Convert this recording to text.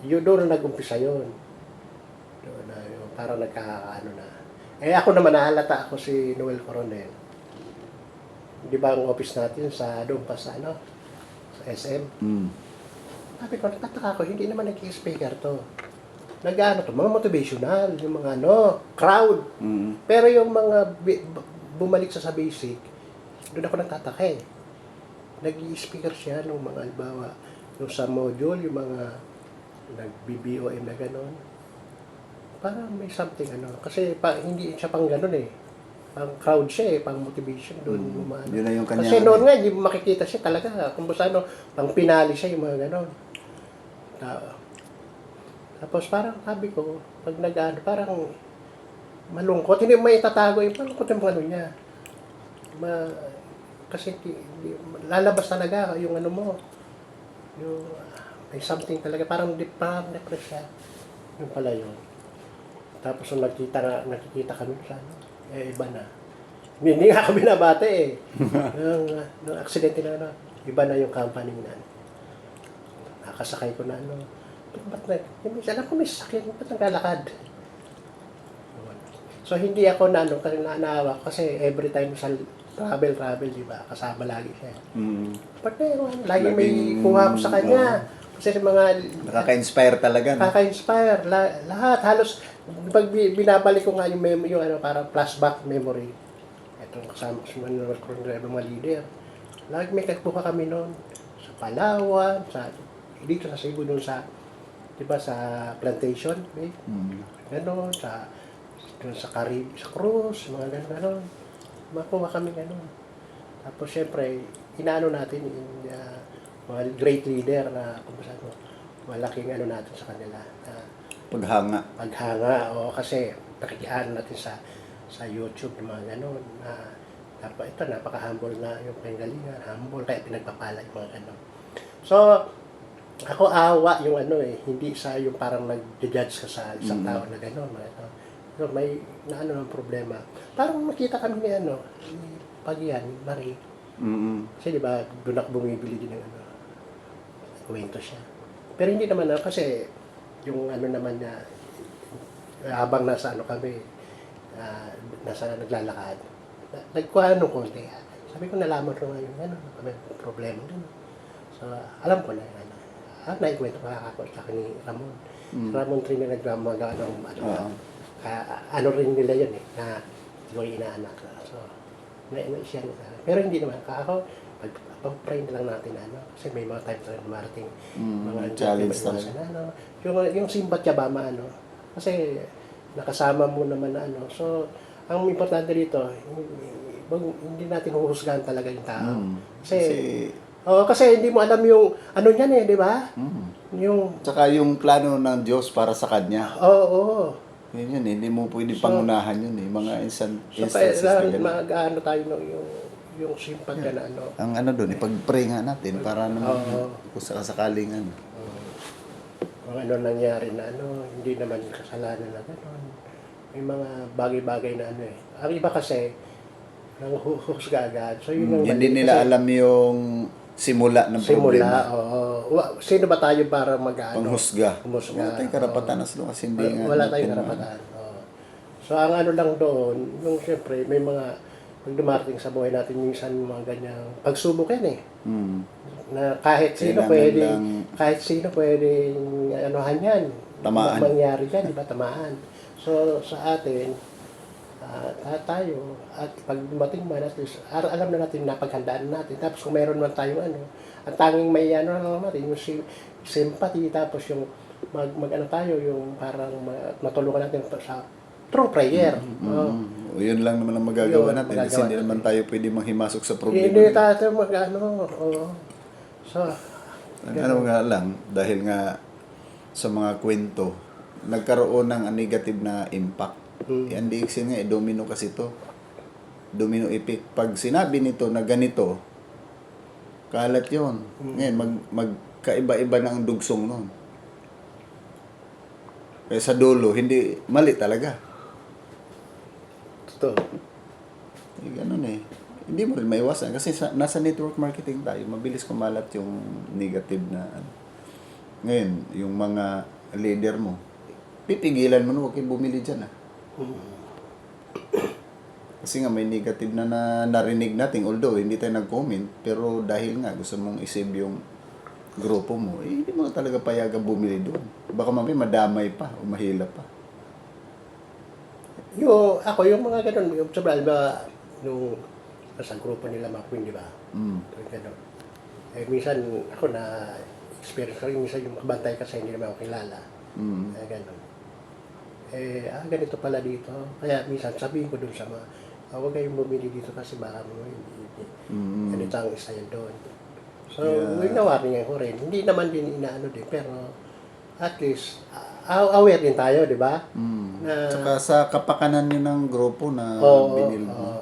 Yun, doon na nag-umpisa yun. Doon na yun, parang nagkakaano na. Eh ako naman, nahalata ako si Noel Coronel. Di ba ang office natin sa doon pa sa ano? Sa SM. Mm. Sabi ko, nakataka ko, hindi naman nag-speaker to. Nag-ano to, mga motivational, yung mga ano, crowd. Mm. Pero yung mga bumalik sa basic, doon ako nagtataka eh. Nag-i-speaker siya nung mga albawa, yung sa module, yung mga nag-BBOM na gano'n. Parang may something ano, kasi hindi siya pang gano'n eh. Pang crowd siya eh, pang motivation doon. Yun na yung kanya. Kasi noon nga, hindi mo makikita siya talaga. Kung basta ano, pang pinali siya yung mga gano'n. Tapos parang sabi ko, pag nag-ano, parang malungkot. Hindi mo maitatago yung malungkot yung mga ano niya. Kasi lalabas talaga yung ano mo. Yung, may something talaga. Parang depressed siya. Yung pala yun. Tapos nung nakikita kami sa ano, iba na. Hindi nga kami nabate eh. Nung aksidente na ano, iba na yung company na ano. Nakasakay ko na ano. Ba't na, alam ko may sakit, ba't naglalakad? So hindi ako na ano, kasi naawa kasi every time sa travel, di ba? Kasama lagi siya. Ba't na yun, lagi may kuha ko sa kanya. Kasi sa mga... Nakaka-inspire talaga. Nakaka-inspire. Lahat, halos, pag binabalik ko nga yung ano, parang flashback memory. Itong kasama ko sa mga leader. Lagi may kuha kami noon. Sa Palawan, dito sa Cebu, doon sa, di ba, sa plantation, eh? Ganon, sa Caribbean, sa cruise, mga ganon. Makuha kami ganon. Tapos, syempre, inaano natin yung mga great leader na, kung saan mo, malaking ano natin sa kanila. Paghanga. O kasi nakikiano natin sa YouTube, mga ganon. Ito, napaka-humble na yung pinagalingan. Humble, kaya pinagpapala yung mga ganon. So, ako awa yung ano eh, hindi sa yung parang nag-judge ka sa isang tao na gano'n. So, may naano ng problema. Parang makita kami ni ano, ni Pagyan, Marie. Kasi di ba, doon ako bumibili din ng ano, kwento siya. Pero hindi naman ako kasi yung ano naman niya, habang nasa ano kami, nasa naglalakad, nagkuha nung konti. Sabi ko, nalaman ko nga yung ano, may problema din. So, alam ko na yan. Naikwento ko ako sa akin ni Ramon. Ramon rin na nagmamaga ng ano rin nila yun eh, na yung inaanak. So, siya na. Pero hindi naman. Ako, pag-pray na lang natin, ano, kasi may mga times na marating mga challenge talaga. Ano, yung simbat Yabama, ano, kasi nakasama mo naman na ano. So, ang importante dito, hindi natin huhusgahan talaga yung tao. Kasi hindi mo alam yung ano niyan eh, di ba? Tsaka yung plano ng Diyos para sa kanya. Oo. Yun, hindi mo pwede pangunahan yun eh. Mga instances na na gano'n. mag-ano tayo no, yung simpat ka na ano. Ang ano doon, ipag-pray nga natin para naman kung sakasakaling ano. Ang ano nangyari na ano, hindi naman kasalanan na gano'n. May mga bagay-bagay na ano eh. Ang iba kasi, nanghuhusga agad. So, yun hindi nila alam yung simula ng problema. Sino ba tayo para mag-ano? Panghusga. Wala tayong karapatan as long as hindi nga. Wala tayong karapatan. So, ang ano lang doon, yung siyempre, may mga, pag dumarating sa buhay natin, minsan mga ganyang pagsubok yan eh. Na kahit sino pwede anuhan yan. Tamaan. Mangyari yan, di ba? Tamaan. So, sa atin, tayo, at pag dumating man, at least, alam na natin, napaghandaan natin. Tapos kung mayroon man tayong ano, ang tanging may ano lang natin, yung sympathy, tapos yung mag-ano tayo, yung parang matulungan natin sa through prayer. Yun lang naman ang magagawa natin kasi hindi naman tayo pwede manghimasok sa problema. Hindi tayo mag-ano. So, ano nga lang, dahil nga sa mga kwento, nagkaroon ng negative na impact. Yan diiksin nga, domino kasi to. Domino effect. Pag sinabi nito na ganito, kalat yun. Ngayon, magkaiba-iba na ang dugsong nun. Kaya sa dulo, hindi, mali talaga. Totoo. Ganun eh. Hindi mo rin maiwasan kasi nasa network marketing tayo, mabilis kumalat yung negative na ano. Ngayon, yung mga leader mo, pipigilan mo na huwag kayong bumili dyan Kasi nga may negative na, narinig natin, although hindi tayo nag-comment, pero dahil nga gusto mong isave yung grupo mo, hindi mo talaga payagan bumili doon. Baka mamaya madamay pa o mahila pa. Yung mga ganun, yung sabi, ba, nung sa grupo nila McQueen, di ba? Yung ganun. Minsan, ako experience ko rin, minsan yung makabantay kasi hindi naman ako kilala. Ganun. Ganito pala dito. Kaya minsan sabihin ko dun sa mga, huwag kayong bumili dito kasi baka mo ganito ang isa yun doon. So, winawarningan ko rin. Hindi naman din inaano din, pero at least, aware din tayo, di ba? Tsaka sa kapakanan nyo ng grupo na binil mo.